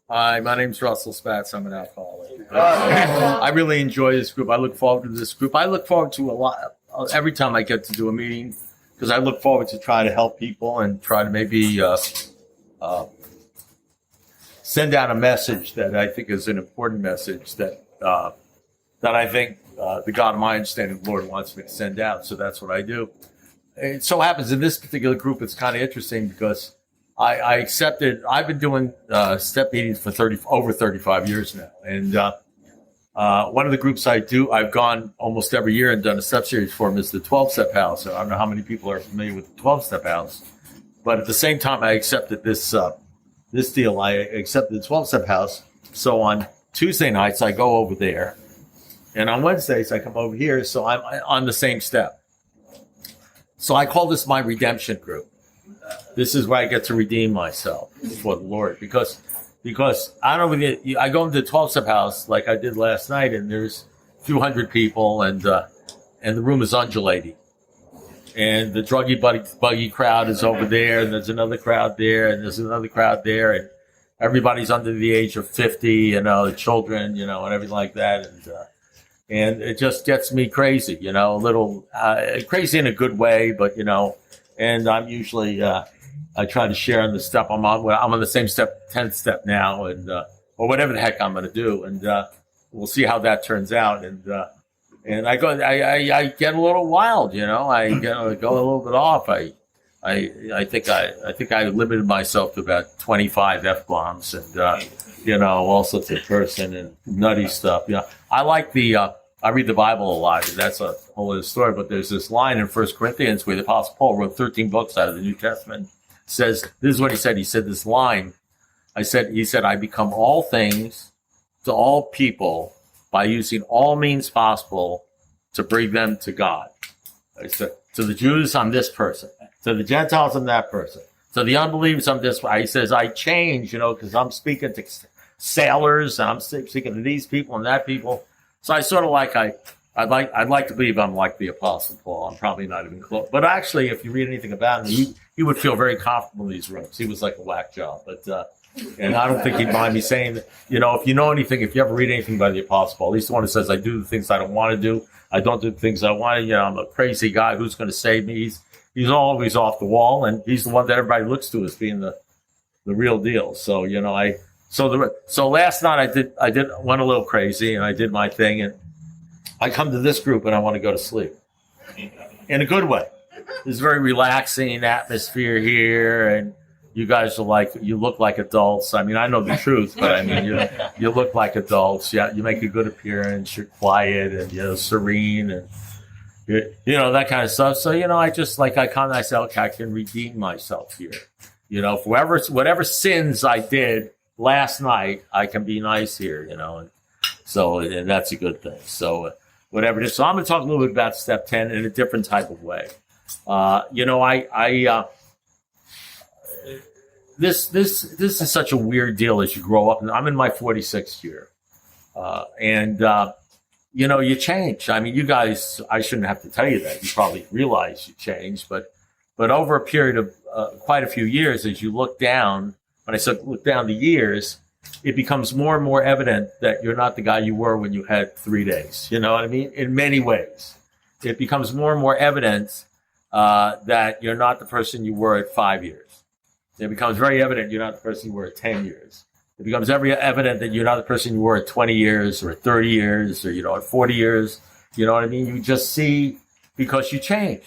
Hi, my name's Russell Spatz. I'm an alcoholic. I really enjoy this group. I look forward to this group. I look forward to a lot every time I get to do a meeting because I look forward to try to help people and try to maybe send out a message that I think is an important message that I think the God of my understanding, the Lord, wants me to send out. So that's what I do. It so happens in this particular group, it's kind of interesting because I accepted. I've been doing step meetings for over 35 years now, and one of the groups I've gone almost every year and done a step series for them is the 12-step house. I don't know how many people are familiar with the 12-step house, but at the same time, I accepted this deal. I accepted the 12-step house. So on Tuesday nights, I go over there, and on Wednesdays, I come over here. So I'm on the same step. So I call this my redemption group. This is where I get to redeem myself before the Lord because I don't really, I go into the 12-step house like I did last night, and there's a few hundred people, and the room is undulating, and the druggy buggy crowd is over there, and there's another crowd there, and there's another crowd there, and everybody's under the age of 50, the children, and everything like that, and it just gets me crazy, a little crazy in a good way, but and I'm usually I try to share on the step I'm on. I'm on the same step, 10th step now, and or whatever the heck I'm going to do, and we'll see how that turns out. And I get a little wild, I go a little bit off. I think I limited myself to about 25 F-bombs and all sorts of cursing and nutty stuff. I like I read the Bible a lot, and that's a whole other story. But there's this line in 1 Corinthians where the Apostle Paul wrote 13 books out of the New Testament. Says, this is what he said. He said this line. He said, I become all things to all people by using all means possible to bring them to God. I said, to the Jews, I'm this person. To the Gentiles, I'm that person. To the unbelievers, I'm this one. He says, I change, because I'm speaking to sailors, and I'm speaking to these people and that people. So I sort of I'd like to believe I'm like the Apostle Paul. I'm probably not even close. But actually, if you read anything about him, he would feel very comfortable in these rooms. He was like a whack job. But and I don't think he'd mind me saying that, if you know anything, if you ever read anything by the Apostle Paul, he's the one who says, I do the things I don't want to do. I don't do the things I want to. I'm a crazy guy. Who's going to save me? He's always off the wall, and he's the one that everybody looks to as being the real deal. So, so last night I went a little crazy, and I did my thing, and I come to this group and I want to go to sleep in a good way. There's a very relaxing atmosphere here, and you guys you look like adults. I mean, I know the truth, but I mean, you look like adults. Yeah, you make a good appearance. You're quiet and serene, and that kind of stuff. So I say, okay, I can redeem myself here. For whatever sins I did last night, I can be nice here. And that's a good thing. So whatever it is. So I'm going to talk a little bit about step 10 in a different type of way. This is such a weird deal as you grow up. And I'm in my 46th year. You change. I mean, you guys, I shouldn't have to tell you that. You probably realize you change, but over a period of quite a few years, as you look down, when I said look down the years, it becomes more and more evident that you're not the guy you were when you had 3 days. You know what I mean? In many ways, it becomes more and more evident that you're not the person you were at 5 years. It becomes very evident you're not the person you were at 10 years. It becomes very evident that you're not the person you were at 20 years or at 30 years or, at 40 years. You know what I mean? You just see because you change.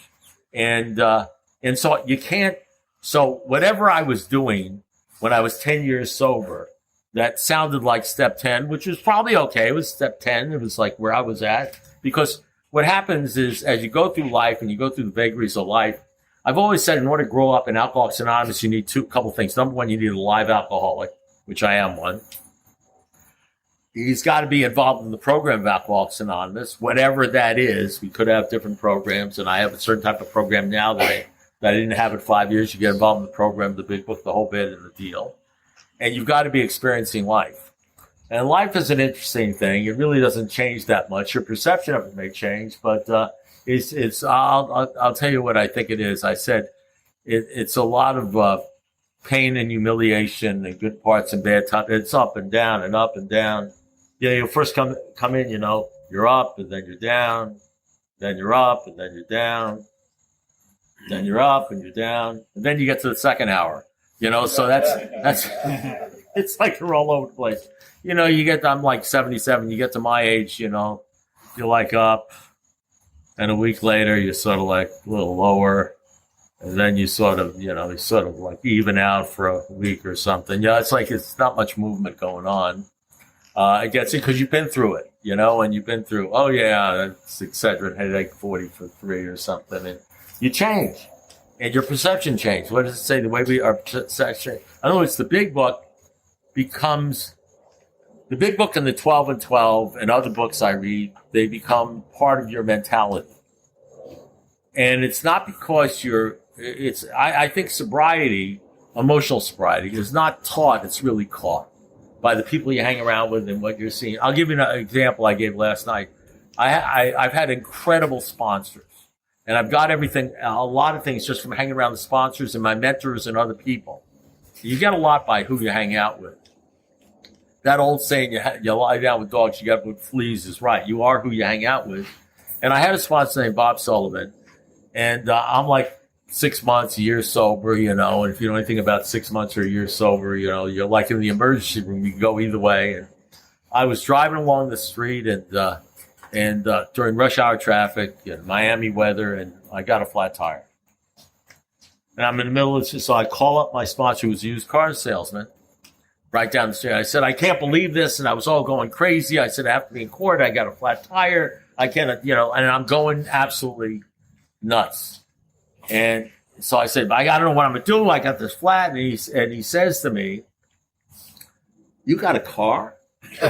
And so you can't. So whatever I was doing when I was 10 years sober, that sounded like step 10, which was probably okay. It was step 10. It was like where I was at. Because what happens is as you go through life and you go through the vagaries of life, I've always said in order to grow up in Alcoholics Anonymous, you need a couple things. Number one, you need a live alcoholic, which I am one. He's got to be involved in the program of Alcoholics Anonymous, whatever that is. We could have different programs, and I have a certain type of program now that I didn't have in 5 years. You get involved in the program, the big book, the whole bit, and the deal. And you've got to be experiencing life. And life is an interesting thing. It really doesn't change that much. Your perception of it may change, but I'll tell you what I think it is. I said it's a lot of pain and humiliation and good parts and bad times. It's up and down and up and down. You first come in, you're up and then you're down, then you're up and then you're down, then you're up and you're down, and then you get to the second hour. So that's it's like you're all over the place. I'm like 77. You get to my age, you're like up, and a week later you're sort of like a little lower. And then you sort of like even out for a week or something. It's like it's not much movement going on. I guess because you've been through it, and you've been through, oh, yeah, that's Excedrin headache 40 for 3 or something. And you change. And your perception changes. What does it say? The way our perception. I know it's the big book becomes the big book and the 12 and 12 and other books I read, they become part of your mentality. And it's not because I think sobriety, emotional sobriety, is not taught, it's really caught by the people you hang around with and what you're seeing. I'll give you an example I gave last night. I've had incredible sponsors, and I've got a lot of things just from hanging around the sponsors and my mentors and other people. You get a lot by who you hang out with. That old saying, you lie down with dogs, you got with fleas, is right. You are who you hang out with. And I had a sponsor named Bob Sullivan, and I'm like 6 months, a year sober, and if you know anything about 6 months or a year sober, you're like in the emergency room. You can go either way. And I was driving along the street and during rush hour traffic and Miami weather, and I got a flat tire. And I'm in the middle of this, so I call up my sponsor, who's a used car salesman, right down the street. I said, I can't believe this, and I was all going crazy. I said, I have to be in court. I got a flat tire. I can't, and I'm going absolutely nuts. And so I said, I don't know what I'm going to do. I got this flat. And he says to me, you got a car? A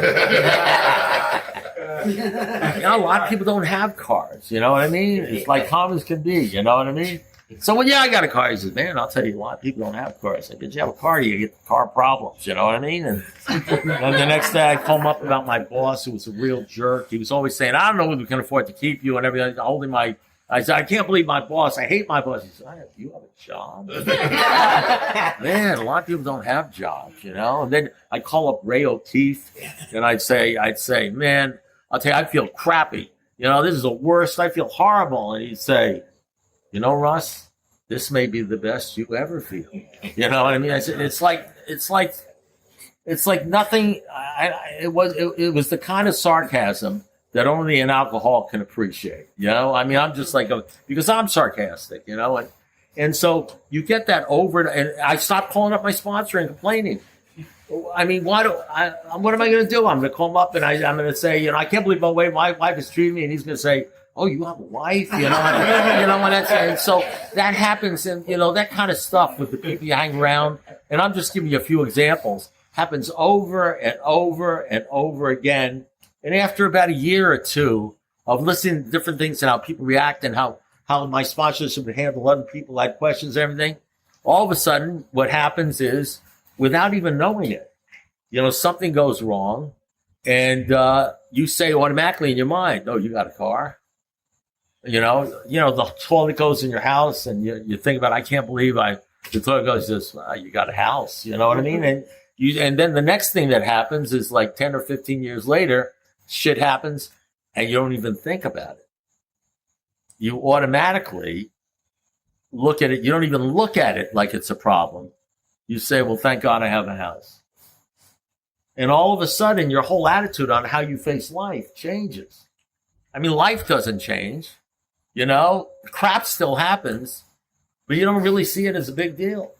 lot of people don't have cars. You know what I mean? It's like common as can be. You know what I mean? So, I got a car. He says, man, I'll tell you, a lot of people don't have cars. I said, but you have a car, you get car problems. You know what I mean? And the next day I call him up about my boss, who was a real jerk. He was always saying, I don't know whether we can afford to keep you and everything. I said, I can't believe my boss. I hate my boss. He said, you have a job? Man, a lot of people don't have jobs, And then I call up Ray O'Keefe, and I'd say, man, I'll tell you, I feel crappy. This is the worst. I feel horrible. And he'd say, Russ, this may be the best you ever feel. You know what I mean? I said, it's like nothing. It was the kind of sarcasm that only an alcoholic can appreciate. I'm just like, because I'm sarcastic, and so you get that over, and I stopped calling up my sponsor and complaining. What am I going to do? I'm going to call him up and I'm going to say, I can't believe the way my wife is treating me. And he's going to say, oh, you have a wife? And so that happens, and, that kind of stuff with the people you hang around. And I'm just giving you a few examples. Happens over and over and over again. And after about a year or two of listening to different things and how people react and how my sponsors would handle other people had questions and everything, all of a sudden what happens is, without even knowing it, something goes wrong, and you say automatically in your mind, oh, you got a car. The toilet goes in your house, and you think about, I can't believe the toilet goes this, you got a house, you know what I mean? And then the next thing that happens is like 10 or 15 years later, shit happens, and you don't even think about it. You automatically look at it. You don't even look at it like it's a problem. You say, well, thank God I have a house. And all of a sudden, your whole attitude on how you face life changes. Life doesn't change. Crap still happens, but you don't really see it as a big deal.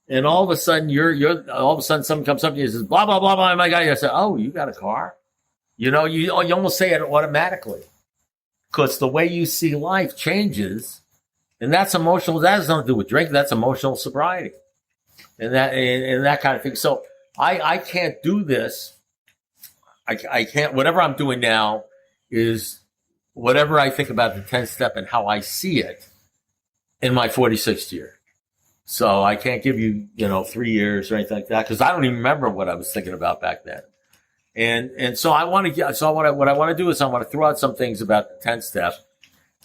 And all of a sudden, all of a sudden, someone comes up to you and says, blah, blah, blah, blah, my guy. You say, oh, you got a car? You almost say it automatically, because the way you see life changes, and that's emotional. That has nothing to do with drinking. That's emotional sobriety, and that kind of thing. So I can't do this. I can't. Whatever I'm doing now is whatever I think about the 10th step and how I see it in my 46th year. So I can't give you 3 years or anything like that, because I don't even remember what I was thinking about back then. And so I want to what I want to do is I want to throw out some things about the 10th step,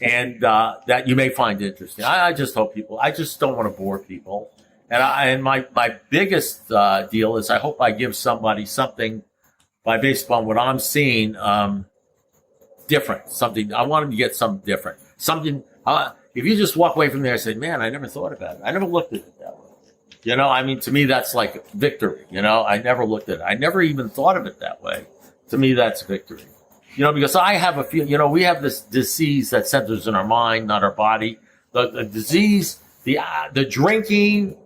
and that you may find interesting. I just hope I just don't want to bore people. And my biggest deal is I hope I give somebody something based upon what I'm seeing, different. Something I want them to get something different. Something. If you just walk away from there and say, "Man, I never thought about it. I never looked at it that way." I mean, to me, that's like victory. I never looked at it. I never even thought of it that way. To me, that's victory. Because I have a few. We have this disease that centers in our mind, not our body. The disease, the drinking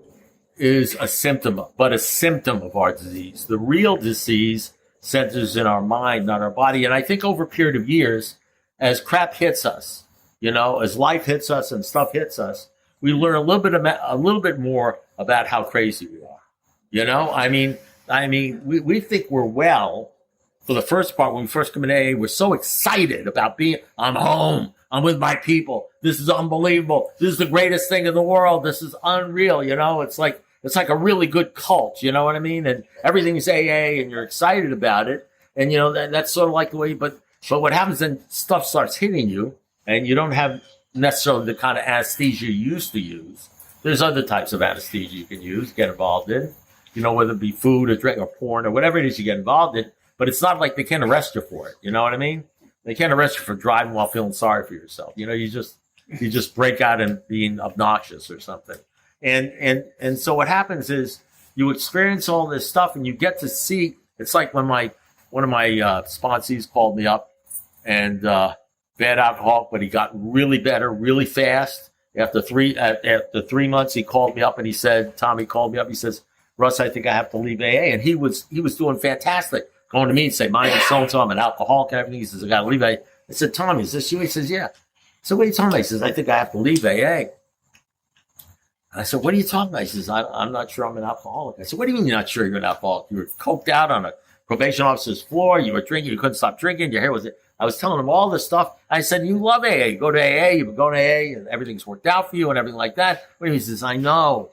is a symptom of our disease. The real disease centers in our mind, not our body. And I think over a period of years, as crap hits us, as life hits us and stuff hits us, we learn a little bit more about how crazy we are. I mean, we think we're well. For the first part, when we first come in AA, we're so excited about I'm home. I'm with my people. This is unbelievable. This is the greatest thing in the world. This is unreal. It's like a really good cult. You know what I mean? And everything's AA and you're excited about it. And, that's sort of like the way, but what happens then stuff starts hitting you and you don't have necessarily the kind of anesthesia you used to use. There's other types of anesthesia you can use, get involved in, whether it be food or drink or porn or whatever it is you get involved in. But it's not like they can't arrest you for it. You know what I mean? They can't arrest you for driving while feeling sorry for yourself. You just break out and being obnoxious or something. And so what happens is you experience all this stuff and you get to see. It's like when one of my sponsees called me up and bad alcoholic, but he got really better really fast. After 3 months, he called me up and he said, Tommy called me up. He says, Russ, I think I have to leave AA. And he was doing fantastic. Going to me and say, my name's so-and-so, I'm an alcoholic and everything. He says, I got to leave AA. I said, Tommy, is this you? He says, yeah. So what are you talking about? He says, I think I have to leave AA. I said, what are you talking about? He says, I'm not sure I'm an alcoholic. I said, what do you mean you're not sure you're an alcoholic? You were coked out on a probation officer's floor. You were drinking. You couldn't stop drinking. Your hair was... I was telling him all this stuff. I said, you love AA. You go to AA. You've been going to AA and everything's worked out for you and everything like that. He says, I know,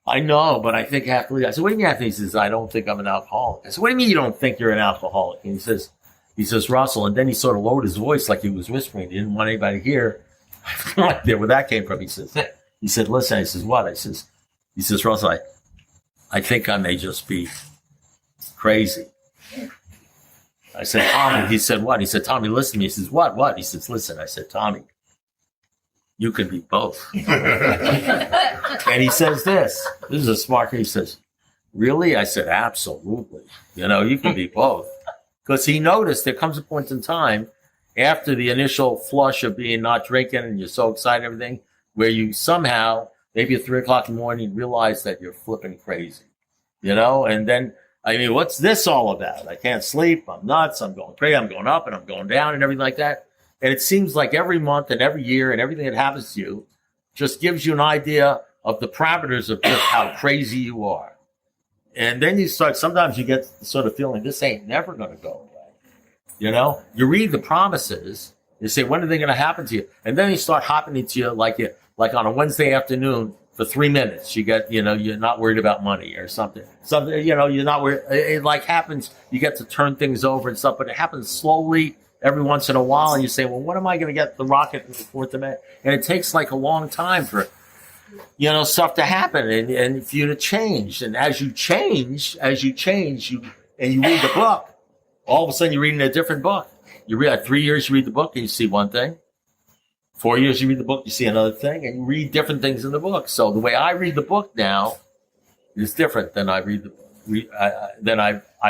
but I think I have to leave. I said, what do you mean you have to leave? He says, I don't think I'm an alcoholic. I said, what do you mean you don't think you're an alcoholic? And he says, Russell, and then he sort of lowered his voice like he was whispering. He didn't want anybody to hear. I have no idea where that came from. He said, listen, I says, what? He says, Russell, I think I may just be crazy. I said, Tommy. He said, what? He said, Tommy, listen to me. He says, what? He says, listen. I said, Tommy, you can be both. And he says this is a smart guy. He says, really? I said, absolutely. You can be both. Because he noticed there comes a point in time after the initial flush of being not drinking and you're so excited and everything, where you somehow, maybe at 3 o'clock in the morning, realize that you're flipping crazy, and then, what's this all about? I can't sleep. I'm nuts. I'm going crazy. I'm going up and I'm going down and everything like that. And it seems like every month and every year and everything that happens to you just gives you an idea of the parameters of just how crazy you are. And then sometimes you get the sort of feeling, this ain't never going to go away. You read the promises. You say, when are they going to happen to you? And then they start happening to you like on a Wednesday afternoon. For 3 minutes, you get, you're not worried about money or something. You're not worried. It like happens, you get to turn things over and stuff, but it happens slowly every once in a while. And you say, well, when am I going to get the rocket in the 4th of May? And it takes like a long time for, stuff to happen and for you to change. And as you change, and you read the book, all of a sudden you're reading a different book. You read 3 years, you read the book and you see one thing. 4 years, you read the book, you see another thing, and you read different things in the book. So the way I read the book now is different than I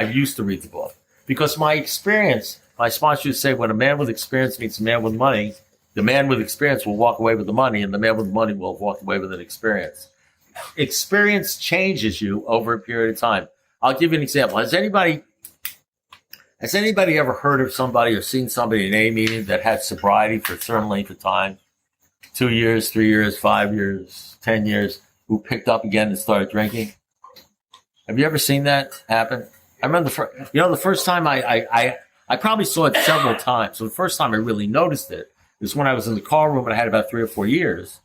used to read the book. Because my experience, my sponsor used to say, when a man with experience meets a man with money, the man with experience will walk away with the money, and the man with money will walk away with an experience. Experience changes you over a period of time. I'll give you an example. Has anybody ever heard of somebody or seen somebody in a meeting that had sobriety for a certain length of time? 2 years, 3 years, 5 years, 10 years, who picked up again and started drinking? Have you ever seen that happen? I remember the first time I probably saw it several times. So the first time I really noticed it was when I was in the call room and I had about 3 or 4 years.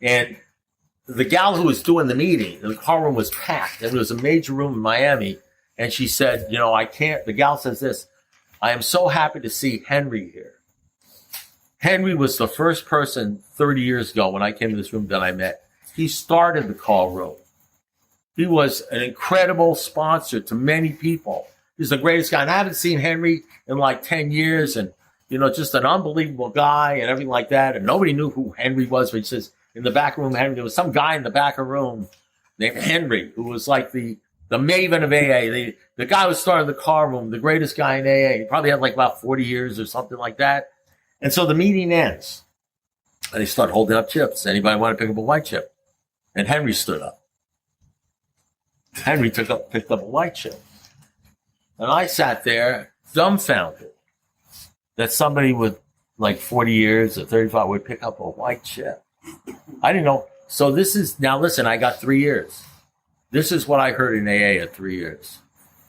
And the gal who was doing the meeting, the call room was packed. And it was a major room in Miami. And she said, the gal says this, I am so happy to see Henry here. Henry was the first person 30 years ago when I came to this room that I met. He started the call room. He was an incredible sponsor to many people. He's the greatest guy. And I haven't seen Henry in like 10 years and, just an unbelievable guy and everything like that. And nobody knew who Henry was. But he says in the back room, Henry, there was some guy in the back of the room named Henry who was like the maven of AA, the guy who started the car room, the greatest guy in AA. He probably had like about 40 years or something like that. And so the meeting ends. And they start holding up chips. Anybody want to pick up a white chip? And Henry stood up. Henry picked up a white chip. And I sat there dumbfounded that somebody with like 40 years or 35 would pick up a white chip. I didn't know. So now listen, I got 3 years. This is what I heard in AA at 3 years.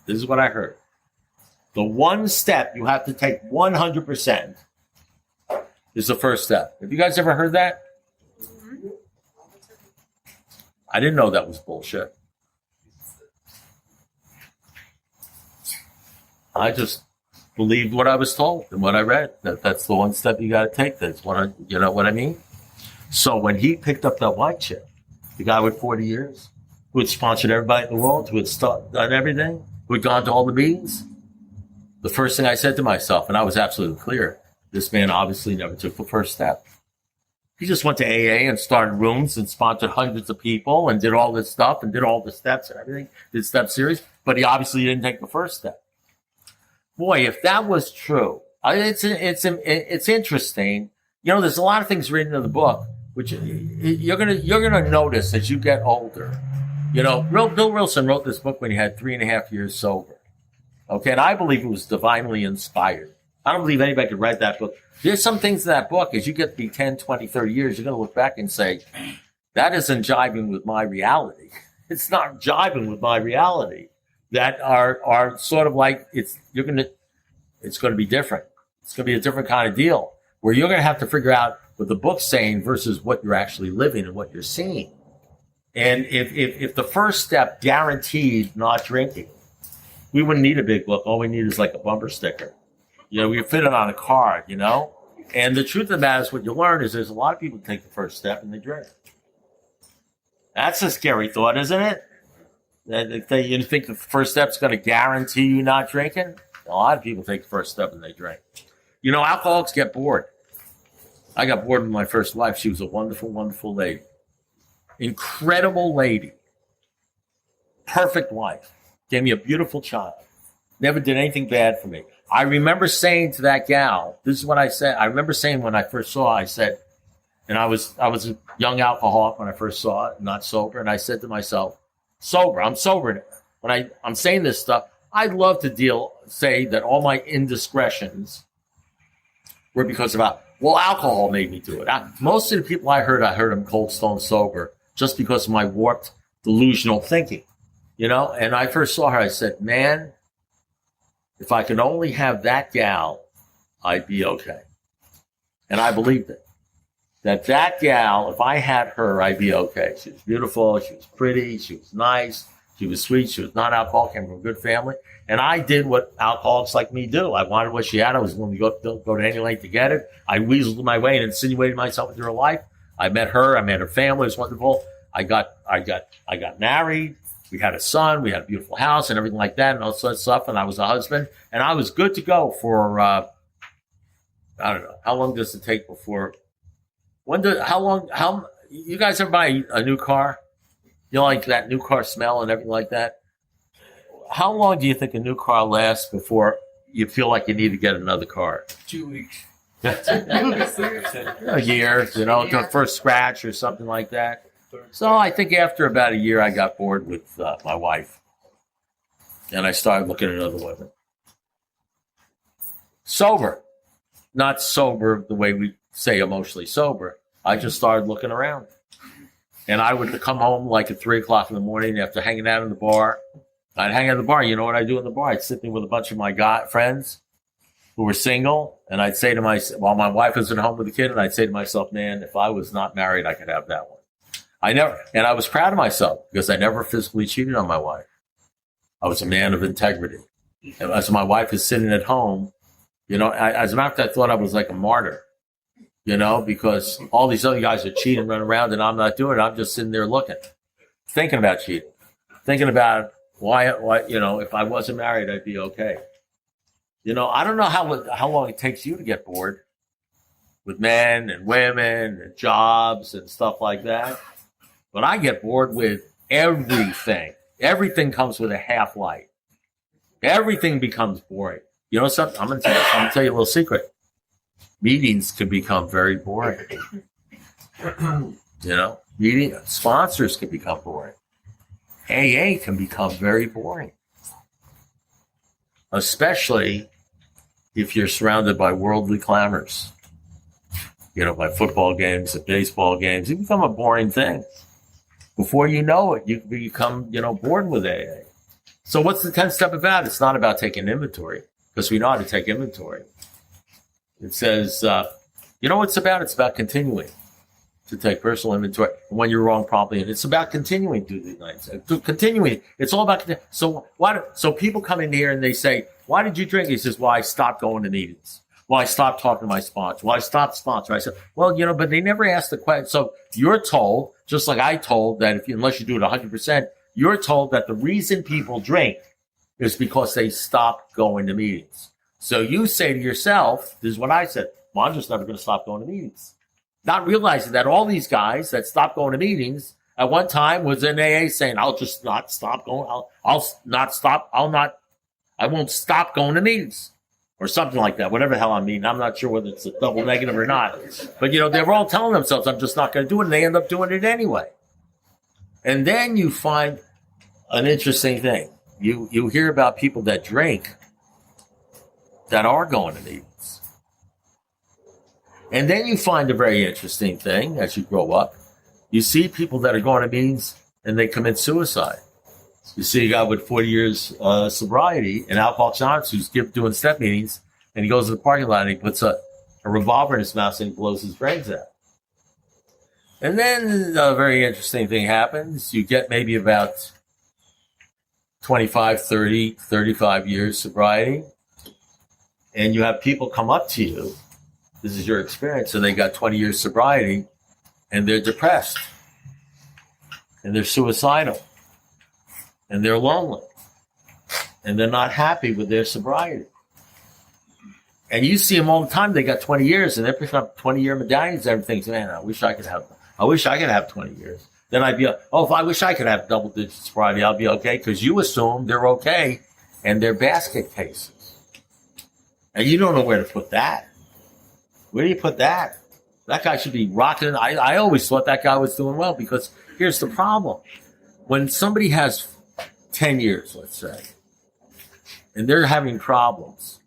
This is what I heard. The one step you have to take 100% is the first step. Have you guys ever heard that? I didn't know that was bullshit. I just believed what I was told and what I read. That's the one step you got to take. That's what you know what I mean? So when he picked up that white chip, the guy with 40 years, who had sponsored everybody in the world, who had done everything, who had gone to all the meetings, the first thing I said to myself, and I was absolutely clear, this man obviously never took the first step. He just went to AA and started rooms and sponsored hundreds of people and did all this stuff and did all the steps and everything, did step series, but he obviously didn't take the first step. Boy, if that was true, it's interesting. There's a lot of things written in the book which you're gonna notice as you get older. Bill Wilson wrote this book when he had 3.5 years sober. Okay, and I believe it was divinely inspired. I don't believe anybody could write that book. There's some things in that book, as you get to be 10, 20, 30 years, you're going to look back and say, that isn't jiving with my reality. It's not jiving with my reality. That are sort of like, it's going to be different. It's going to be a different kind of deal where you're going to have to figure out what the book's saying versus what you're actually living and what you're seeing. And if the first step guaranteed not drinking, we wouldn't need a big book. All we need is like a bumper sticker. We could fit it on a card, And the truth of the matter is what you learn is there's a lot of people who take the first step and they drink. That's a scary thought, isn't it? That you think the first step's going to guarantee you not drinking? A lot of people take the first step and they drink. Alcoholics get bored. I got bored with my first wife. She was a wonderful, wonderful lady. Incredible lady. Perfect wife. Gave me a beautiful child. Never did anything bad for me. I remember saying to that gal, this is what I said. I remember saying when I first saw her, I said, and I was a young alcoholic when I first saw it, not sober. And I said to myself, I'm sober. When I'm saying this stuff, I'd love to say that all my indiscretions were because of alcohol made me do it. Most of the people I heard them cold stone sober just because of my warped delusional thinking, And I first saw her, I said, man, if I could only have that gal, I'd be okay. And I believed it. That gal, if I had her, I'd be okay. She was beautiful. She was pretty. She was nice. She was sweet. She was not alcoholic, came from a good family. And I did what alcoholics like me do. I wanted what she had. I was willing to go to any length to get it. I weaseled my way and insinuated myself into her life. I met her. I met her family. It was wonderful. I got married. We had a son. We had a beautiful house and everything like that and all sorts of stuff. And I was a husband. And I was good to go for, I don't know. How long does it take before? You guys ever buy a new car? Like that new car smell and everything like that? How long do you think a new car lasts before you feel like you need to get another car? 2 weeks. A year, to a first scratch or something like that. So I think after about a year, I got bored with my wife. And I started looking at other women. Sober. Not sober the way we say emotionally sober. I just started looking around. And I would come home like at 3 o'clock in the morning after hanging out in the bar. I'd hang out in the bar. You know what I do in the bar? I'd sit there with a bunch of my friends who were single. And I'd say to myself, while my wife was at home with the kid, and I'd say to myself, man, if I was not married, I could have that one. And I was proud of myself because I never physically cheated on my wife. I was a man of integrity. And as my wife is sitting at home, as a matter of fact, I thought I was like a martyr, because all these other guys are cheating, running around, and I'm not doing it. I'm just sitting there looking, thinking about cheating. thinking about why, if I wasn't married, I'd be okay. I don't know how long it takes you to get bored with men and women and jobs and stuff like that. But I get bored with everything. Everything comes with a half light. Everything becomes boring. You know something? I'm gonna tell you a little secret. Meetings can become very boring. Sponsors can become boring. AA can become very boring. Especially if you're surrounded by worldly clamors. By football games and baseball games. It become a boring thing. Before you know it, you become, bored with AA. So what's the 10th step about? It's not about taking inventory, because we know how to take inventory. It says, what it's about? It's about continuing to take personal inventory when you're wrong promptly. And it's about continuing to do the nights. Continuing. It's all about, so people come in here and they say, why did you drink? He says, well, I stopped going to meetings. Well, I stopped talking to my sponsor. Well, I stopped sponsoring. I said, well, but they never asked the question. So you're told, just like I told, that unless you do it 100%, you're told that the reason people drink is because they stopped going to meetings. So you say to yourself, this is what I said, well, I'm just never going to stop going to meetings. Not realizing that all these guys that stopped going to meetings at one time was in AA saying, I'll just not stop going. I won't stop going to meetings. Or something like that, whatever the hell I mean. I'm not sure whether it's a double negative or not. But, they were all telling themselves, I'm just not going to do it. And they end up doing it anyway. And then you find an interesting thing. You hear about people that drink that are going to meetings. And then you find a very interesting thing as you grow up. You see people that are going to meetings and they commit suicide. You see a guy with 40 years sobriety in Alcoholics Anonymous who's doing step meetings, and he goes to the parking lot and he puts a revolver in his mouth and he blows his brains out. And then a very interesting thing happens. You get maybe about 25, 30, 35 years sobriety, and you have people come up to you. This is your experience, and they got 20 years sobriety, and they're depressed, and they're suicidal. And they're lonely. And they're not happy with their sobriety. And you see them all the time. They got 20 years and they're picking up 20-year medallions and everything. Man, I wish I could have 20 years. Then I'd be, if I wish I could have double-digit sobriety, I'll be okay. Because you assume they're okay and they're basket cases. And you don't know where to put that. Where do you put that? That guy should be rocking. I always thought that guy was doing well, because here's the problem. When somebody has 10 years, let's say, and they're having problems,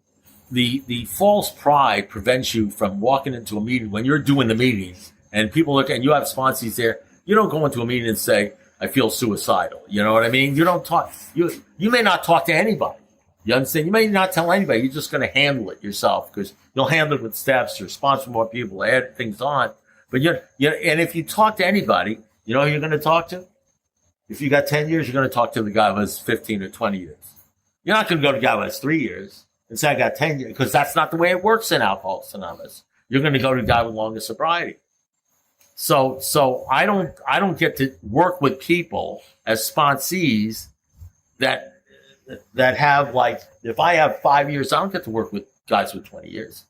the false pride prevents you from walking into a meeting when you're doing the meetings and people look and you have sponsors there. You don't go into a meeting and say, I feel suicidal. You know what I mean? You don't talk. You may not talk to anybody. You understand? You may not tell anybody. You're just going to handle it yourself, because you'll handle it with steps or sponsor more people, add things on. But and if you talk to anybody, you know who you're going to talk to? If you got 10 years, you're going to talk to the guy who has 15 or 20 years. You're not going to go to the guy who has 3 years and say, I got 10 years, because that's not the way it works in Alcoholics Anonymous. You're going to go to the guy with longer sobriety. So I don't get to work with people as sponsees that have, like, if I have 5 years, I don't get to work with guys with 20 years.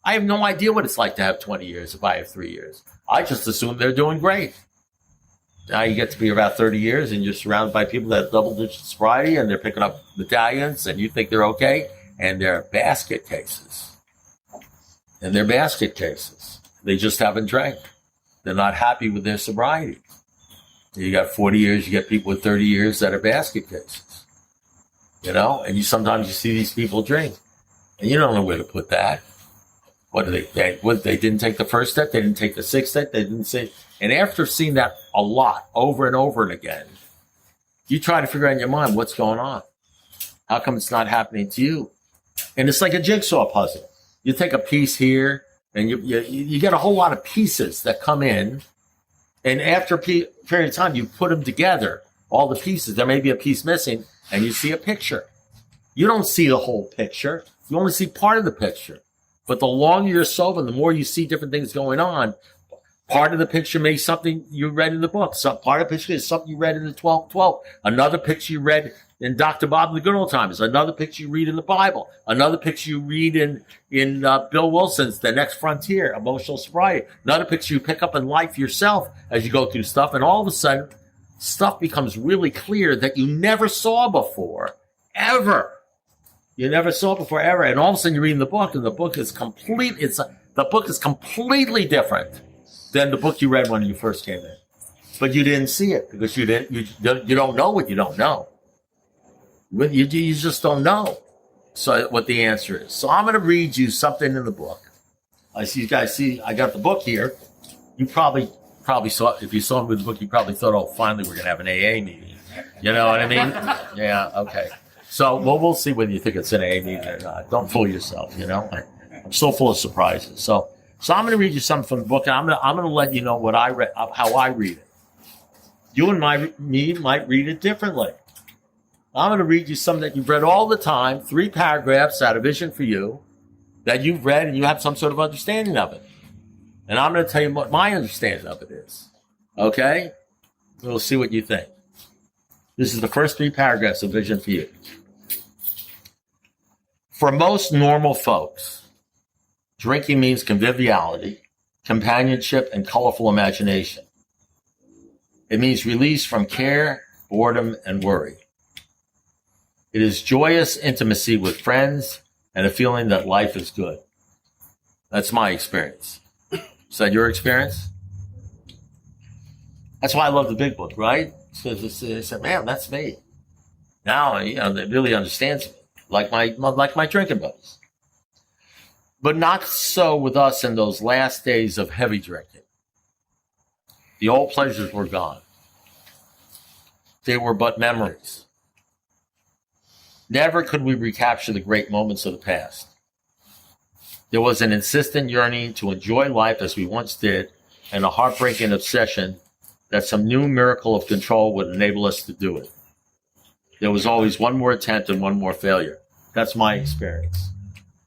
I have no idea what it's like to have 20 years if I have 3 years. I just assume they're doing great. Now you get to be about 30 years and you're surrounded by people that have double-digit sobriety and they're picking up medallions and you think they're okay, and they're basket cases. They just haven't drank. They're not happy with their sobriety. You got 40 years, you get people with 30 years that are basket cases. And sometimes you see these people drink and you don't know where to put that. What do they didn't take the first step, they didn't take the sixth step, they didn't say. And after seeing that a lot, over and over and again, you try to figure out in your mind what's going on. How come it's not happening to you? And it's like a jigsaw puzzle. You take a piece here, and you get a whole lot of pieces that come in. And after a period of time, you put them together, all the pieces. There may be a piece missing, and you see a picture. You don't see the whole picture. You only see part of the picture. But the longer you're sober, the more you see different things going on. Part of the picture may be something you read in the book. Some part of the picture is something you read in the 12:12. Another picture you read in Dr. Bob and the Good Old Times. Another picture you read in the Bible. Another picture you read in Bill Wilson's The Next Frontier, Emotional Sobriety. Another picture you pick up in life yourself as you go through stuff. And all of a sudden, stuff becomes really clear that you never saw before, ever. You never saw it before, ever. And all of a sudden you're reading the book, and the book is the book is completely different than the book you read when you first came in. But you didn't see it because you don't know what you don't know. You just don't know. So what the answer is. So I'm going to read you something in the book. I see you guys see, I got the book here. You probably saw, if you saw me with the book, you probably thought, oh, finally we're going to have an AA meeting. You know what I mean? Yeah. Okay. So we'll see whether you think it's an AA meeting or not. Don't fool yourself. You know, I'm so full of surprises. So I'm going to read you something from the book, and I'm going to let you know what I read, how I read it. You and me might read it differently. I'm going to read you something that you've read all the time, 3 paragraphs out of Vision for You, that you've read and you have some sort of understanding of it. And I'm going to tell you what my understanding of it is. Okay? We'll see what you think. This is the first 3 paragraphs of Vision for You. For most normal folks, drinking means conviviality, companionship, and colorful imagination. It means release from care, boredom, and worry. It is joyous intimacy with friends and a feeling that life is good. That's my experience. Is that your experience? That's why I love the big book, right? Because I said, man, that's me. Now, it really understands me, like my drinking buddies. But not so with us in those last days of heavy drinking. The old pleasures were gone. They were but memories. Never could we recapture the great moments of the past. There was an insistent yearning to enjoy life as we once did, and a heartbreaking obsession that some new miracle of control would enable us to do it. There was always one more attempt and one more failure. That's my experience.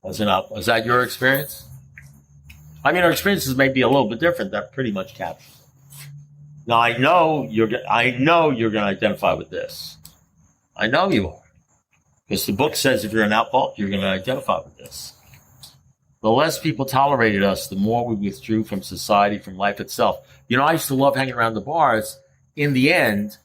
Was that your experience? I mean, our experiences may be a little bit different. That pretty much captures it. Now, I know you're going to identify with this. I know you are. Because the book says if you're an alcoholic, you're going to identify with this. The less people tolerated us, the more we withdrew from society, from life itself. I used to love hanging around the bars. In the end,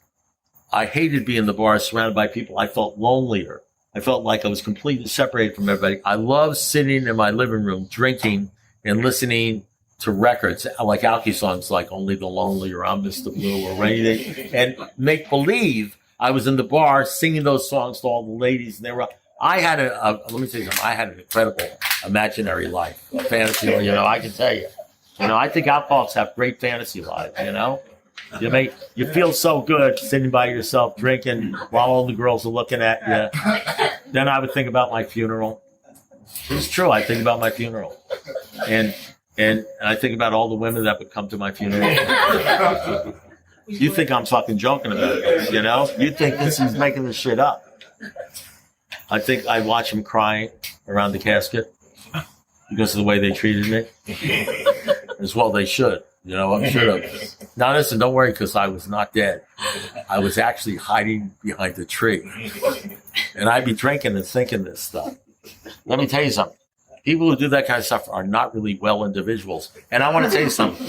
I hated being in the bars surrounded by people. I felt lonelier. I felt like I was completely separated from everybody. I love sitting in my living room, drinking and listening to records like Alky songs like Only the Lonely or I'm Mr. Blue or anything, and make believe I was in the bar singing those songs to all the ladies. And I had let me tell you something. I had an incredible imaginary life, a fantasy. I can tell you. I think alcoholics have great fantasy lives. You feel so good sitting by yourself drinking while all the girls are looking at you. Then I would think about my funeral. It's true. I think about my funeral, and I think about all the women that would come to my funeral. You think I'm fucking joking about this, You think he's making this shit up. I think I watch him crying around the casket because of the way they treated me. As well they should. I should have. Now listen, don't worry, because I was not dead. I was actually hiding behind a tree. And I'd be drinking and thinking this stuff. Let me tell you something. People who do that kind of stuff are not really well individuals. And I want to tell you something.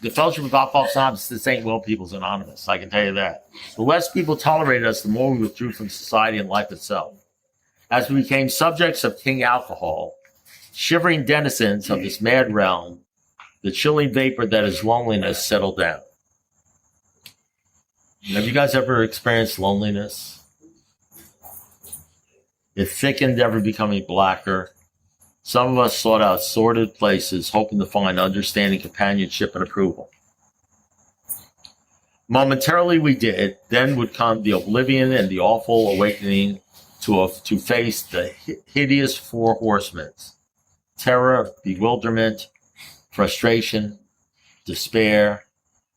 The Fellowship of Alcoholics Anonymous, this ain't Well People's Anonymous. I can tell you that. The less people tolerated us, the more we withdrew from society and life itself. As we became subjects of King Alcohol, shivering denizens of this mad realm, the chilling vapor that is loneliness settled down. Have you guys ever experienced loneliness? It thickened, ever becoming blacker. Some of us sought out sordid places, hoping to find understanding, companionship, and approval. Momentarily we did, then would come the oblivion and the awful awakening to face the hideous 4 horsemen: terror, bewilderment, frustration, despair.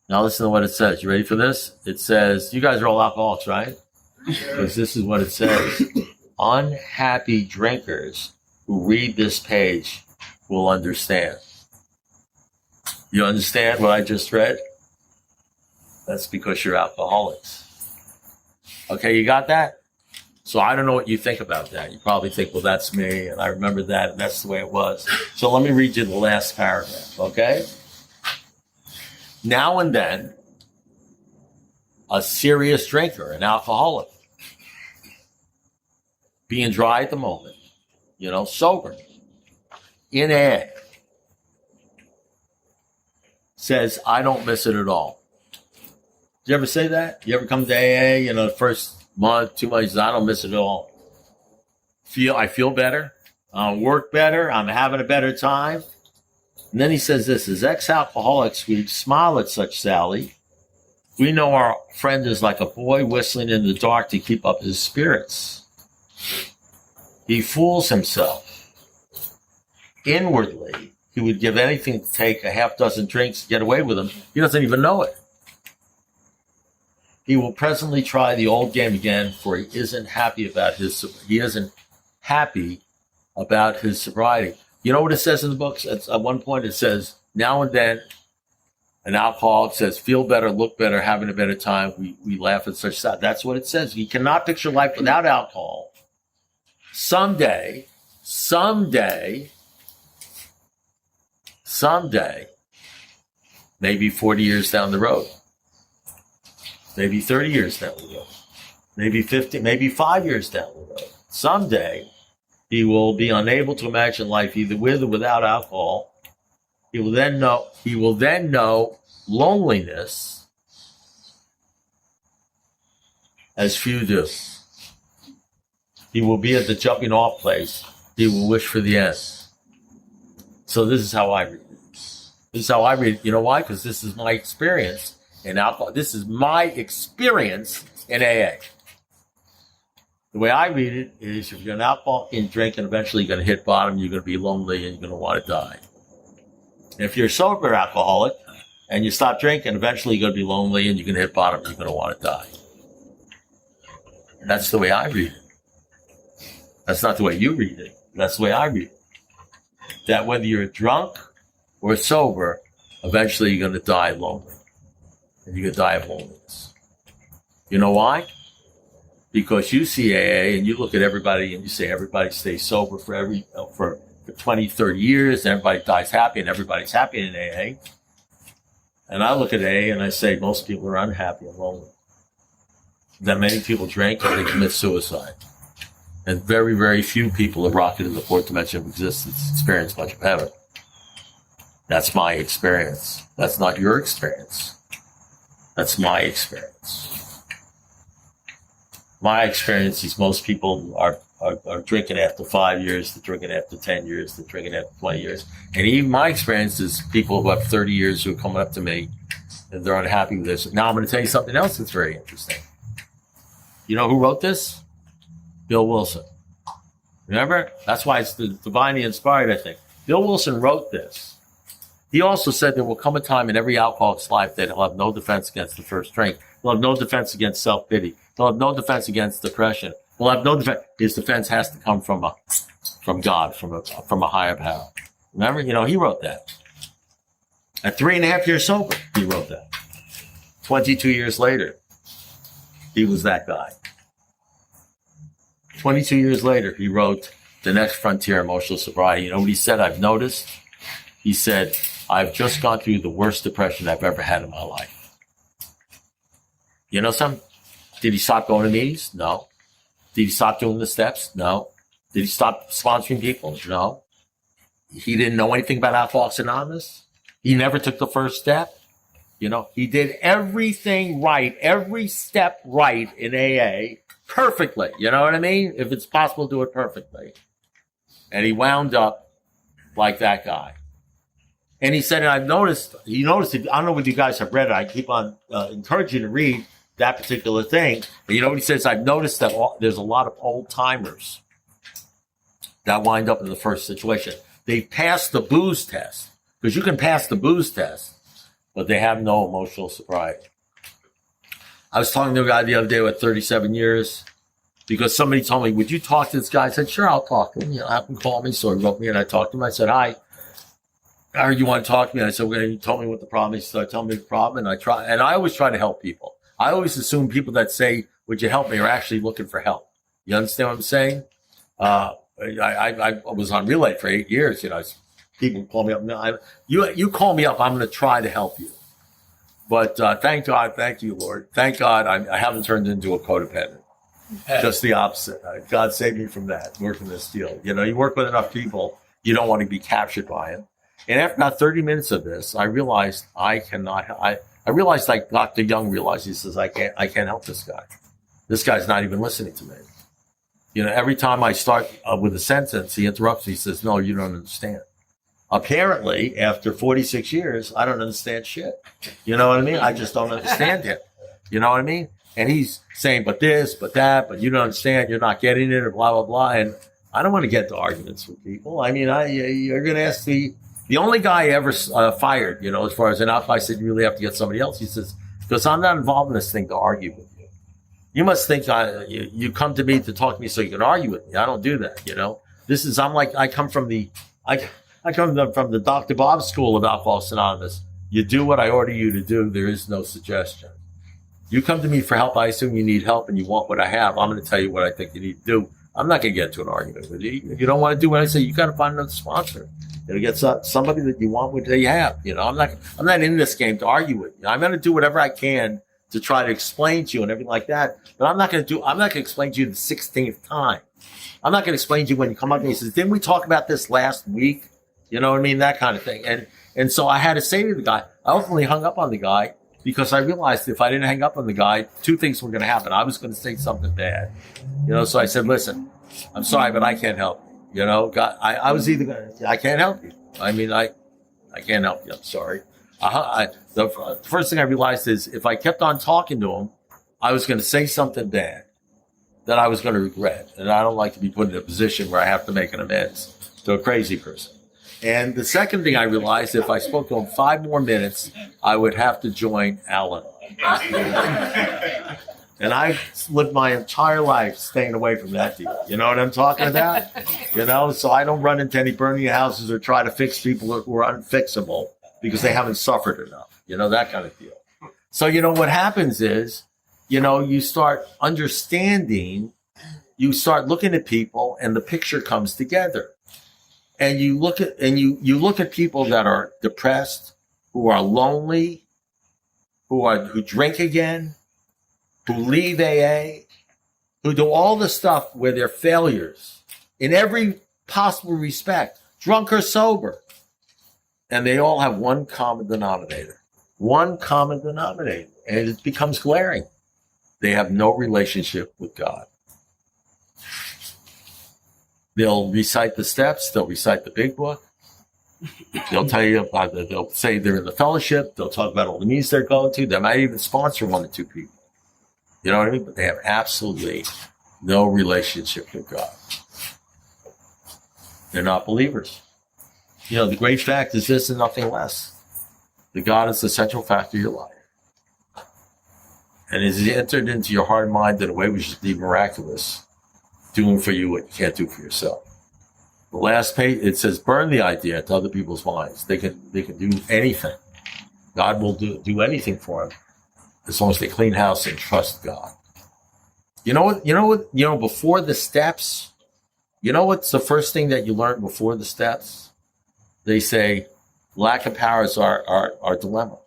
Now listen to what it says. You ready for this? It says, you guys are all alcoholics, right? Because this is what it says. Unhappy drinkers who read this page will understand. You understand what I just read? That's because you're alcoholics. Okay, you got that? So I don't know what you think about that. You probably think, well, that's me, and I remember that, and that's the way it was. So let me read you the last paragraph, okay? Now and then, a serious drinker, an alcoholic, being dry at the moment, sober, in AA, says, I don't miss it at all. Did you ever say that? You ever come to AA, the first month, 2 months, I don't miss it at all. I feel better. I work better. I'm having a better time. And then he says this, as ex-alcoholics, we smile at such Sally. We know our friend is like a boy whistling in the dark to keep up his spirits. He fools himself. Inwardly, he would give anything to take a half dozen drinks to get away with him. He doesn't even know it. He will presently try the old game again, for he isn't happy about his sobriety. You know what it says in the books? At one point it says, now and then, an alcoholic says, feel better, look better, having a better time. We laugh at such stuff. That's what it says. You cannot picture life without alcohol. Someday, maybe 40 years down the road, maybe 30 years down the road, maybe 50, maybe 5 years down the road, someday he will be unable to imagine life either with or without alcohol. He will then know loneliness as few do. He will be at the jumping off place. He will wish for the end. So this is how I read it. This is how I read it. You know why? Because this is my experience in alcohol. This is my experience in AA. The way I read it is, if you're an alcoholic and drinking, eventually you're going to hit bottom, you're going to be lonely, and you're going to want to die. And if you're a sober alcoholic and you stop drinking, eventually you're going to be lonely and you're going to hit bottom, and you're going to want to die. And that's the way I read it. That's not the way you read it. That's the way I read it. That whether you're drunk or sober, eventually you're going to die lonely. And you're going to die of loneliness. You know why? Because you see AA and you look at everybody and you say everybody stays sober for 20, 30 years, and everybody dies happy, and everybody's happy in AA. And I look at AA and I say most people are unhappy and lonely. That many people drink and they commit suicide. And very, very few people have rocketed to the fourth dimension of existence, experienced much of heaven. That's my experience. That's not your experience. That's my experience. My experience is most people are drinking after 5 years, they're drinking after 10 years, they're drinking after 20 years. And even my experience is people who have 30 years who are coming up to me and they're unhappy with this. Now I'm going to tell you something else that's very interesting. You know who wrote this? Bill Wilson. Remember? That's why it's the divinely inspired, I think. Bill Wilson wrote this. He also said there will come a time in every alcoholic's life that he'll have no defense against the first drink. He'll have no defense against self-pity. He'll have no defense against depression. He'll have no defense. His defense has to come from God, from a higher power. Remember? He wrote that. At 3.5 years sober, he wrote that. 22 years later, he was that guy. 22 years later, he wrote The Next Frontier, Emotional Sobriety. You know what he said? I've noticed. He said, I've just gone through the worst depression I've ever had in my life. You know something? Did he stop going to meetings? No. Did he stop doing the steps? No. Did he stop sponsoring people? No. He didn't know anything about Alcoholics Anonymous. He never took the first step. He did everything right, every step right in AA perfectly. You know what I mean? If it's possible, do it perfectly. And he wound up like that guy. And he said, and I noticed it, I don't know whether you guys have read it. I keep on encouraging you to read that particular thing. And you know what he says? I've noticed that there's a lot of old timers that wind up in the first situation. They passed the booze test, because you can pass the booze test, but they have no emotional sobriety. I was talking to a guy the other day with 37 years because somebody told me, would you talk to this guy? I said, sure, I'll talk to him. Have him call me. So he wrote me and I talked to him. I said, hi. I heard you want to talk to me. I said, well, you told me what the problem is. He started telling me the problem, and I always try to help people. I always assume people that say, would you help me, are actually looking for help. You understand what I'm saying? I was on Relay for 8 years. People call me up. No, you call me up, I'm going to try to help you. But thank God, thank you, Lord. Thank God I haven't turned into a codependent. Just the opposite. God saved me from that, working this deal. You work with enough people, you don't want to be captured by it. And after about 30 minutes of this, I realized I cannot. I realized, like Dr. Young realized, he says, I can't help this guy. This guy's not even listening to me. Every time I start with a sentence, he interrupts. He says, no, you don't understand. Apparently, after 46 years, I don't understand shit. You know what I mean? I just don't understand it. You know what I mean? And he's saying, but this, but that, but you don't understand. You're not getting it, or blah, blah, blah. And I don't want to get into arguments with people. I mean, you're going to ask the only guy I ever fired, as far as an outfit, I said, you really have to get somebody else. He says, because I'm not involved in this thing to argue with you. You must think you come to me to talk to me so you can argue with me. I don't do that, I come from the Dr. Bob School of Alcoholics Anonymous. You do what I order you to do. There is no suggestion. You come to me for help. I assume you need help and you want what I have. I'm going to tell you what I think you need to do. I'm not going to get into an argument with you. If you don't want to do what I say, you got to find another sponsor. Get somebody that you want what they have. I'm not in this game to argue with you. I'm going to do whatever I can to try to explain to you and everything like that. But I'm not going to explain to you the 16th time. I'm not going to explain to you when you come up and he says, didn't we talk about this last week? You know what I mean? That kind of thing. And so I had to say to the guy, I ultimately hung up on the guy because I realized if I didn't hang up on the guy, two things were going to happen. I was going to say something bad. So I said, listen, I'm sorry, but I can't help you. God, I was either going to, I can't help you. I mean, I can't help you. I'm sorry. The first thing I realized is if I kept on talking to him, I was going to say something bad that I was going to regret. And I don't like to be put in a position where I have to make an amends to a crazy person. And the second thing I realized, if I spoke to him 5 more minutes, I would have to join Alan. And I lived my entire life staying away from that deal. You know what I'm talking about? So I don't run into any burning houses or try to fix people who are unfixable because they haven't suffered enough. That kind of deal. So, what happens is, you start understanding, you start looking at people and the picture comes together. And you look at people that are depressed, who are lonely, who drink again, who leave AA, who do all the stuff where they're failures in every possible respect, drunk or sober. And they all have one common denominator. And it becomes glaring. They have no relationship with God. They'll recite the steps. They'll recite the big book. They'll tell you about they'll say they're in the fellowship. They'll talk about all the meetings they're going to. They might even sponsor 1 or 2 people. You know what I mean? But they have absolutely no relationship with God. They're not believers. The great fact is this and nothing less. The God is the central factor of your life. And as He entered into your heart and mind in a way which is the miraculous, doing for you what you can't do for yourself. The last page, it says, burn the idea to other people's minds. They can do anything. God will do anything for them as long as they clean house and trust God. Before the steps, what's the first thing that you learn before the steps? They say, lack of power is our dilemma.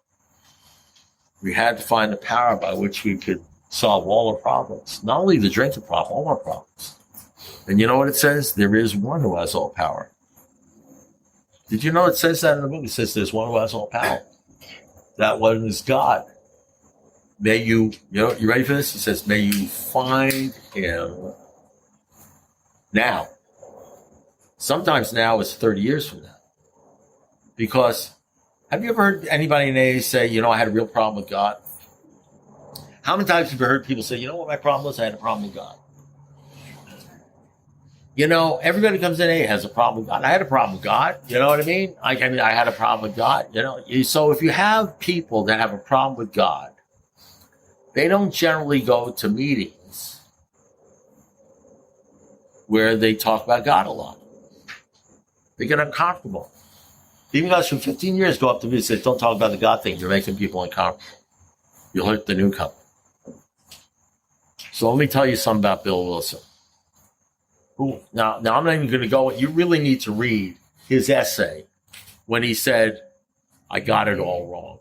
We had to find the power by which we could solve all our problems. Not only the drinking problem, all our problems. And you know what it says? There is one who has all power. Did you know it says that in the book? It says there's one who has all power. That one is God. May you ready for this? It says, may you find Him now. Sometimes now is 30 years from now. Because have you ever heard anybody in AA say, I had a real problem with God? How many times have you heard people say, you know what my problem was? I had a problem with God. Everybody who comes in AA has a problem with God. I had a problem with God. You know what I mean? I had a problem with God. So if you have people that have a problem with God, they don't generally go to meetings where they talk about God a lot. They get uncomfortable. Even guys from 15 years go up to me and say, don't talk about the God thing. You're making people uncomfortable. You'll hurt the newcomer. So let me tell you something about Bill Wilson. Now I'm not even going to go. You really need to read his essay when he said, I got it all wrong.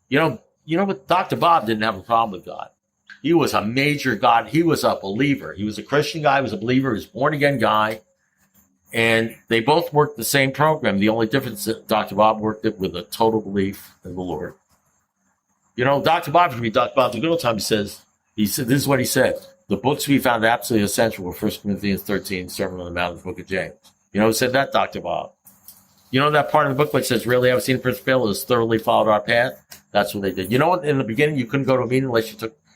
You know what? Dr. Bob didn't have a problem with God. He was a major God. He was a believer. He was a Christian guy. He was a believer. He was a born-again guy. And they both worked the same program. The only difference is that Dr. Bob worked it with a total belief in the Lord. Dr. Bob, if you read Dr. Bob the good old time, he said, this is what he said. The books we found absolutely essential were 1 Corinthians 13, Sermon on the Mount, and the Book of James. You know who said that? Dr. Bob. You know that part of the book that says, really haven't seen a person fail has thoroughly followed our path? That's what they did. You know what? In the beginning, you couldn't go to a meeting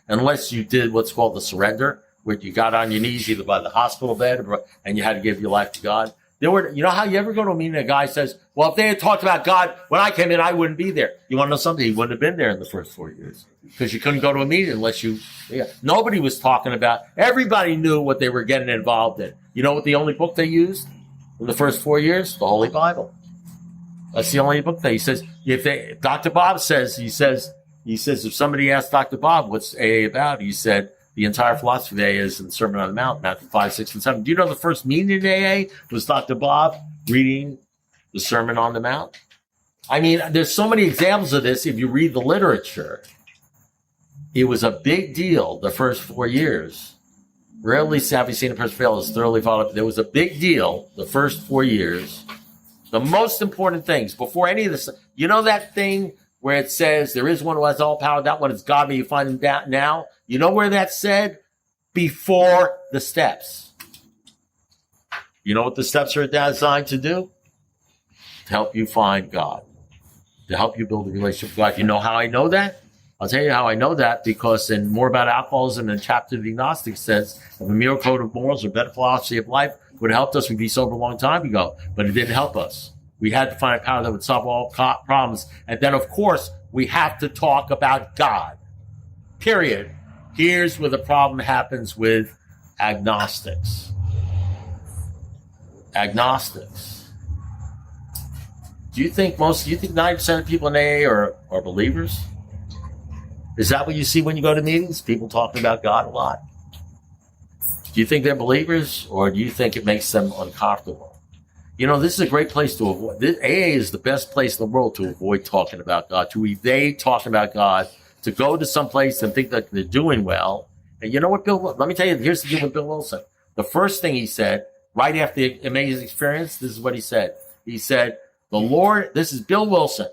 unless you did what's called the surrender, where you got on your knees either by the hospital bed and you had to give your life to God. You know how you ever go to a meeting and a guy says, well, if they had talked about God when I came in, I wouldn't be there. You want to know something? He wouldn't have been there in the first 4 years because you couldn't go to a meeting unless nobody was talking about, everybody knew what they were getting involved in. You know what the only book they used in the first 4 years? The Holy Bible. That's the only book that he says. Dr. Bob says, he says, if somebody asked Dr. Bob, what's AA about? He said, the entire philosophy of AA is in the Sermon on the Mount, Matthew 5, 6, and 7. Do you know the first meeting in AA was Dr. Bob reading the Sermon on the Mount? I mean, there's so many examples of this. If you read the literature, it was a big deal the first 4 years. Rarely have you seen a person fail as thoroughly followed. There was a big deal the first 4 years. The most important things before any of this, that thing where it says there is one who has all power, that one is God, but you find him down now. You know where that's said? Before the steps. You know what the steps are designed to do? To help you find God. To help you build a relationship with God. You know how I know that? I'll tell you how I know that, because in More About Alcoholism, in chapter of the Agnostic says, if a mere code of morals or better philosophy of life would have helped us, we'd be sober a long time ago. But it didn't help us. We had to find a power that would solve all problems. And then, of course, we have to talk about God. Period. Here's where the problem happens with agnostics. Agnostics. Do you think 90% of people in AA are believers? Is that what you see when you go to meetings? People talking about God a lot. Do you think they're believers, or do you think it makes them uncomfortable? This is a great place to avoid. AA is the best place in the world to avoid talking about God, to evade talking about God, to go to some place and think that they're doing well. And you know what, let me tell you, here's the deal with Bill Wilson. The first thing he said, right after the amazing experience, this is what he said. He said, the Lord, this is Bill Wilson,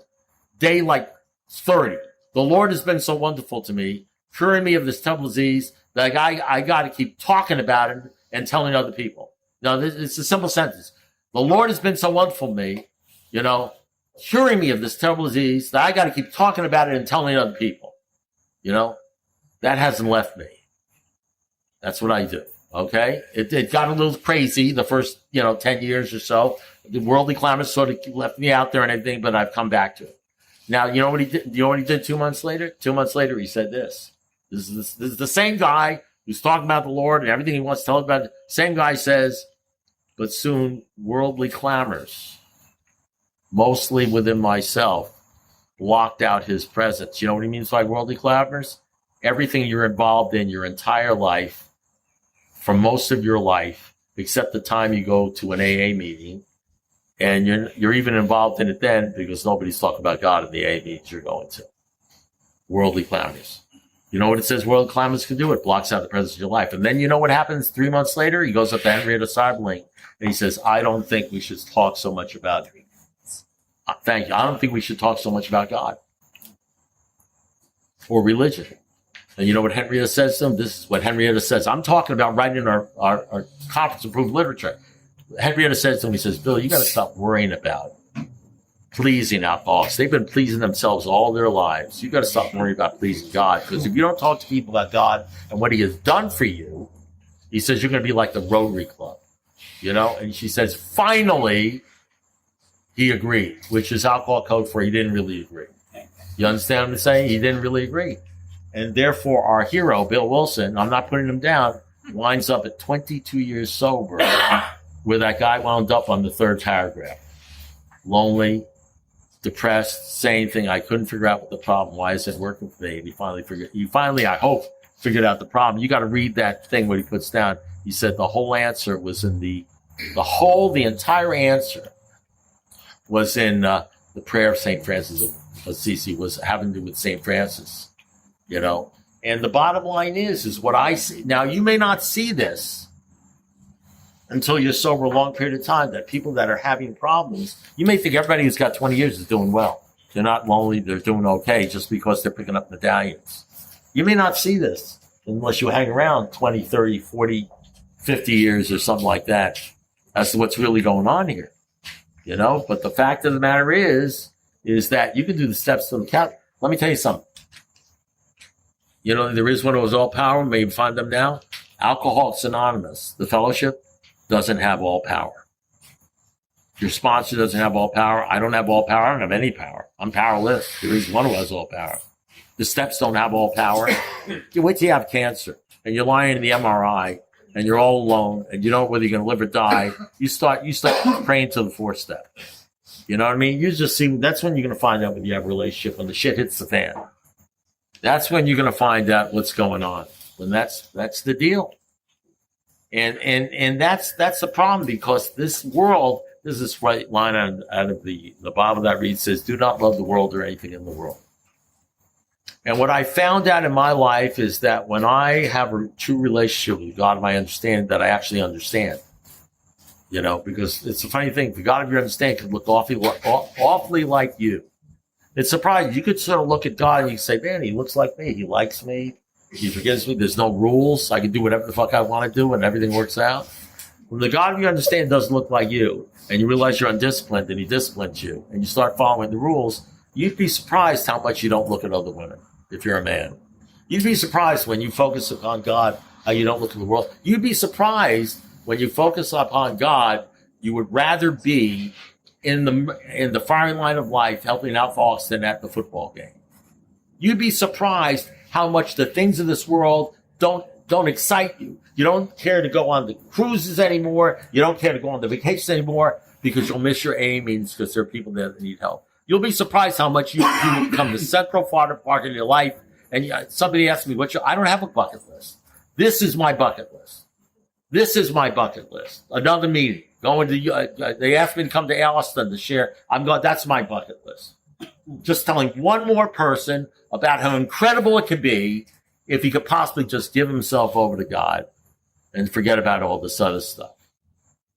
day 30. The Lord has been so wonderful to me, curing me of this terrible disease, that I got to keep talking about it and telling other people. Now, it's a simple sentence. The Lord has been so wonderful to me, curing me of this terrible disease, that I got to keep talking about it and telling other people. That hasn't left me. That's what I do. Okay. It got a little crazy the first, 10 years or so. The worldly clamor sort of left me out there and everything, but I've come back to it. Now, you know what he did? You know what he did 2 months later? 2 months later, he said this. This is the same guy who's talking about the Lord and everything he wants to tell about it. Same guy says, but soon worldly clamors, mostly within myself, blocked out his presence. You know what he means by worldly clamors? Everything you're involved in your entire life, for most of your life, except the time you go to an AA meeting, and you're even involved in it then because nobody's talking about God in the AA meetings you're going to. Worldly clamors. You know what it says worldly clamors can do? It blocks out the presence of your life. And then you know what happens 3 months later? He goes up to Henrietta Seiberling and he says, I don't think we should talk so much about thank you. I don't think we should talk so much about God or religion. And you know what Henrietta says to him? This is what Henrietta says. I'm talking about writing our conference-approved literature. Henrietta says to him, he says, Bill, you got to stop worrying about pleasing alcoholics. They've been pleasing themselves all their lives. You got to stop worrying about pleasing God, because if you don't talk to people about God and what he has done for you, he says you're going to be like the Rotary Club, And she says, finally, he agreed, which is alcohol code for he didn't really agree. You understand what I'm saying? He didn't really agree. And therefore, our hero, Bill Wilson, I'm not putting him down, winds up at 22 years sober, where that guy wound up on the third paragraph. Lonely, depressed, say anything. I couldn't figure out what the problem. Why is it working for me? And he finally, I hope, figured out the problem. You got to read that thing what he puts down. He said the whole answer was in the entire answer was in the prayer of St. Francis of Assisi, was having to do with St. Francis, And the bottom line is what I see. Now, you may not see this until you're sober a long period of time, that people that are having problems, you may think everybody who's got 20 years is doing well. They're not lonely. They're doing okay just because they're picking up medallions. You may not see this unless you hang around 20, 30, 40, 50 years or something like that as to what's really going on here, But the fact of the matter is that you can do the steps to the count. Let me tell you something. There is one who has all power. Maybe find them now. Alcoholics Anonymous, the fellowship, doesn't have all power. Your sponsor doesn't have all power. I don't have all power. I don't have any power. I'm powerless. There is one who has all power. The steps don't have all power. You wait till you have cancer and you're lying in the MRI and you're all alone and you don't know whether you're going to live or die. You start praying to the fourth step. You know what I mean? You just see, that's when you're going to find out whether you have a relationship, when the shit hits the fan. That's when you're going to find out what's going on. And that's the deal. And that's the problem, because this world, there's this right line out of the Bible that reads, says, do not love the world or anything in the world. And what I found out in my life is that when I have a true relationship with God, I understand that I actually understand. Because it's a funny thing. The God of your understanding can look awfully like you. It's surprising. You could sort of look at God and you say, man, he looks like me. He likes me. He forgives me. There's no rules. I can do whatever the fuck I want to do and everything works out. When the God of your understanding doesn't look like you and you realize you're undisciplined and he disciplines you and you start following the rules, you'd be surprised how much you don't look at other women if you're a man. You'd be surprised when you focus upon God how you don't look at the world. You'd be surprised when you focus upon God, you would rather be in the firing line of life helping out folks than at the football game. You'd be surprised how much the things of this world don't excite you. You don't care to go on the cruises anymore. You don't care to go on the vacations anymore because you'll miss your A meetings because there are people there that need help. You'll be surprised how much you become the central part in your life. And somebody asked me, I don't have a bucket list. This is my bucket list. This is my bucket list. Another meeting. Going to, they asked me to come to Alliston to share. That's my bucket list. Just telling one more person about how incredible it could be if he could possibly just give himself over to God and forget about all this other stuff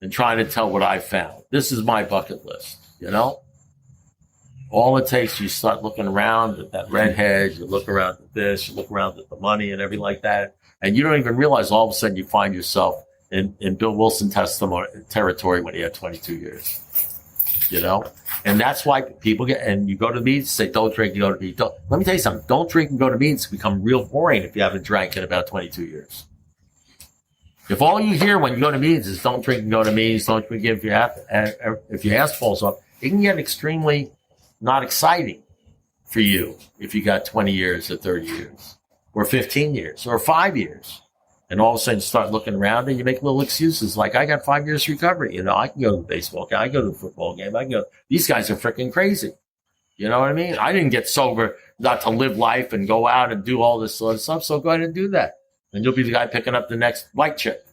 and trying to tell what I found. This is my bucket list, All it takes, you start looking around at that redhead, you look around at this, you look around at the money and everything like that, and you don't even realize all of a sudden you find yourself in Bill Wilson territory when he had 22 years. And that's why people and you go to meetings, say, don't drink, you go to meetings. Let me tell you something. Don't drink and go to meetings become real boring if you haven't drank in about 22 years. If all you hear when you go to meetings is don't drink and go to meetings, don't drink if your ass falls off, it can get extremely not exciting for you if you got 20 years or 30 years or 15 years or 5 years. And all of a sudden you start looking around and you make little excuses like, I got 5 years recovery. I can go to the baseball game. I can go to the football game. These guys are freaking crazy. You know what I mean? I didn't get sober not to live life and go out and do all this sort of stuff. So go ahead and do that. And you'll be the guy picking up the next white chick.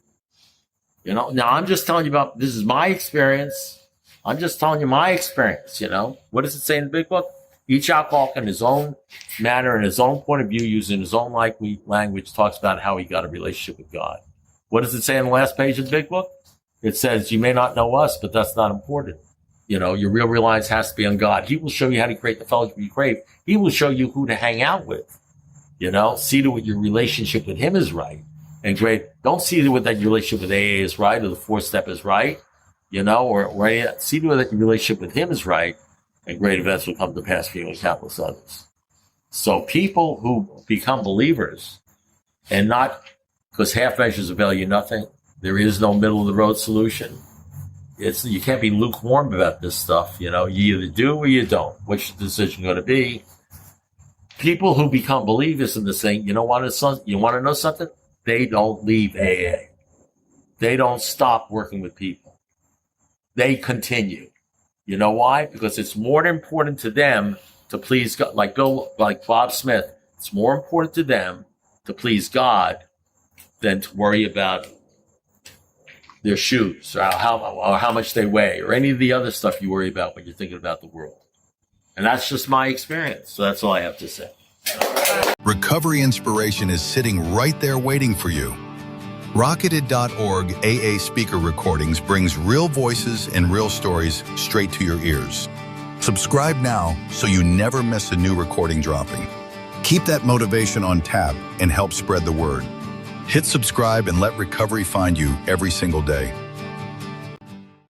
Now I'm just telling you this is my experience. I'm just telling you my experience, What does it say in the big book? Each alcoholic in his own manner and his own point of view, using his own language, talks about how he got a relationship with God. What does it say on the last page of the big book? It says, you may not know us, but that's not important. Your real reliance has to be on God. He will show you how to create the fellowship you crave. He will show you who to hang out with. See to it your relationship with him is right. And great. Don't see to it that your relationship with AA is right or the fourth step is right. Or see to it that your relationship with him is right. And great events will come to pass for you and countless others. So people who become believers, and not because half measures avail you nothing, there is no middle of the road solution. You can't be lukewarm about this stuff. You either do or you don't. What's your decision going to be? People who become believers in this thing, you want to know something? They don't leave AA. They don't stop working with people. They continue. You know why? Because it's more important to them to please God. Like Bob Smith, it's more important to them to please God than to worry about their shoes or how much they weigh or any of the other stuff you worry about when you're thinking about the world. And that's just my experience. So that's all I have to say. Recovery inspiration is sitting right there waiting for you. Rocketed.org AA speaker recordings brings real voices and real stories straight to your ears. Subscribe now so you never miss a new recording dropping. Keep that motivation on tap and help spread the word. Hit subscribe and let recovery find you every single day.